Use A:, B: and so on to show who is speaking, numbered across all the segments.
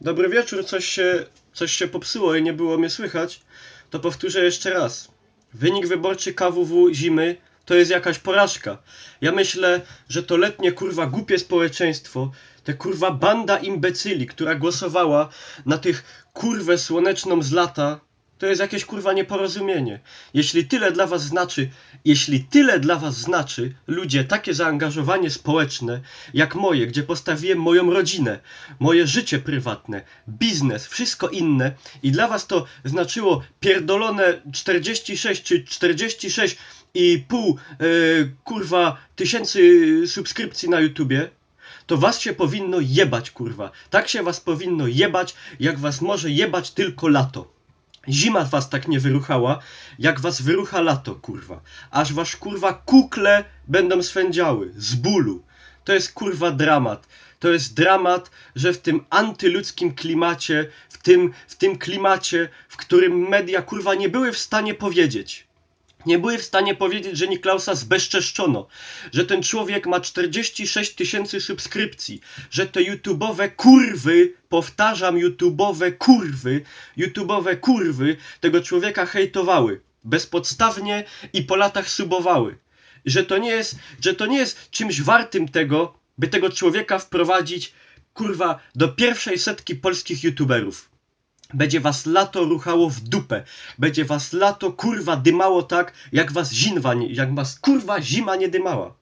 A: Dobry wieczór, coś się popsuło i nie było mnie słychać. To powtórzę jeszcze raz. Wynik wyborczy KWW zimy to jest jakaś porażka. Ja myślę, że to letnie kurwa głupie społeczeństwo, te kurwa banda imbecyli, która głosowała na tych kurwę słoneczną z lata, to jest jakieś kurwa nieporozumienie. Jeśli tyle dla was znaczy, ludzie, takie zaangażowanie społeczne jak moje, gdzie postawiłem moją rodzinę, moje życie prywatne, biznes, wszystko inne i dla was to znaczyło pierdolone 46 czy 46,5 kurwa tysięcy subskrypcji na YouTubie, to was się powinno jebać, kurwa. Tak się was powinno jebać, jak was może jebać tylko lato. Zima was tak nie wyruchała, jak was wyrucha lato, kurwa. Aż wasz kurwa kukle będą swędziały z bólu. To jest kurwa dramat. To jest dramat, że w tym antyludzkim klimacie, w tym klimacie, w którym media kurwa nie były w stanie powiedzieć. Nie były w stanie powiedzieć, że Niklausa zbezczeszczono, że ten człowiek ma 46 tysięcy subskrypcji, że te YouTube'owe kurwy, powtarzam, YouTube'owe kurwy tego człowieka hejtowały bezpodstawnie i po latach subowały. Że to nie jest czymś wartym tego, by tego człowieka wprowadzić, kurwa, do pierwszej setki polskich YouTuberów. Będzie was lato ruchało w dupę. Będzie was lato kurwa dymało tak, jak was kurwa zima nie dymała.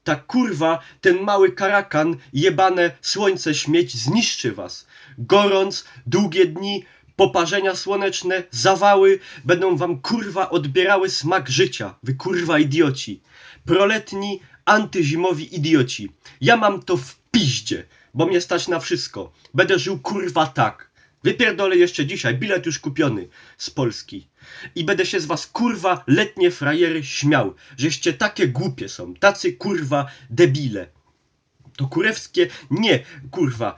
A: Ta kurwa, ten mały karakan, jebane słońce śmieć zniszczy was. Gorąc, długie dni, poparzenia słoneczne, zawały będą wam kurwa odbierały smak życia. Wy kurwa idioci. Proletni, antyzimowi idioci. Ja mam to w piździe, bo mnie stać na wszystko. Będę żył kurwa tak. Wypierdolę jeszcze dzisiaj, bilet już kupiony z Polski. I będę się z was kurwa letnie frajery śmiał, żeście takie głupie są, tacy kurwa debile. To kurewskie, nie kurwa,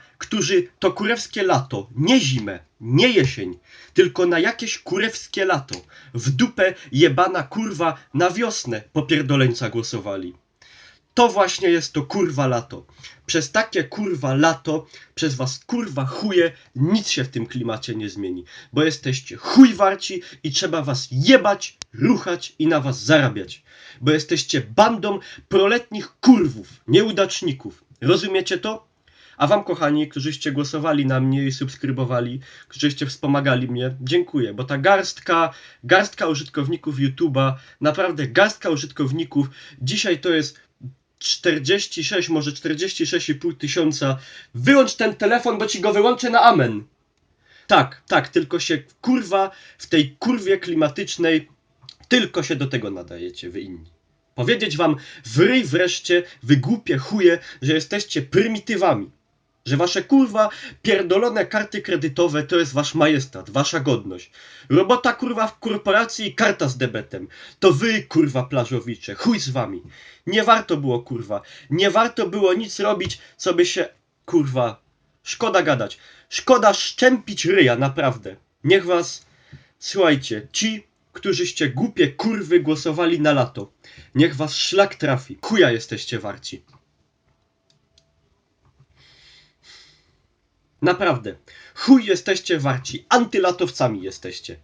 A: to kurewskie lato, nie zimę, nie jesień, tylko na jakieś kurewskie lato. W dupę jebana kurwa na wiosnę popierdoleńca głosowali. To właśnie jest to kurwa lato. Przez takie kurwa lato, przez was kurwa chuje, nic się w tym klimacie nie zmieni. Bo jesteście chuj warci i trzeba was jebać, ruchać i na was zarabiać. Bo jesteście bandą proletnich kurwów, nieudaczników. Rozumiecie to? A wam, kochani, którzyście głosowali na mnie i subskrybowali, którzyście wspomagali mnie, dziękuję, bo ta garstka użytkowników YouTube'a, naprawdę garstka użytkowników, dzisiaj to jest 46, może 46,5 tysiąca. Wyłącz ten telefon, bo ci go wyłączę na amen. Tak, tylko się kurwa w tej kurwie klimatycznej tylko się do tego nadajecie, wy inni. Powiedzieć wam w ryj wreszcie, wy głupie chuje, że jesteście prymitywami. Że wasze kurwa pierdolone karty kredytowe to jest wasz majestat, wasza godność. Robota kurwa w korporacji i karta z debetem. To wy kurwa plażowicze, chuj z wami. Nie warto było kurwa, nie warto było nic robić, co by się kurwa, szkoda gadać. Szkoda szczępić ryja, naprawdę. Niech was, słuchajcie, ci, którzyście głupie kurwy głosowali na lato. Niech was szlak trafi. Chuja jesteście warci. Naprawdę. Chuj jesteście warci. Antylatowcami jesteście.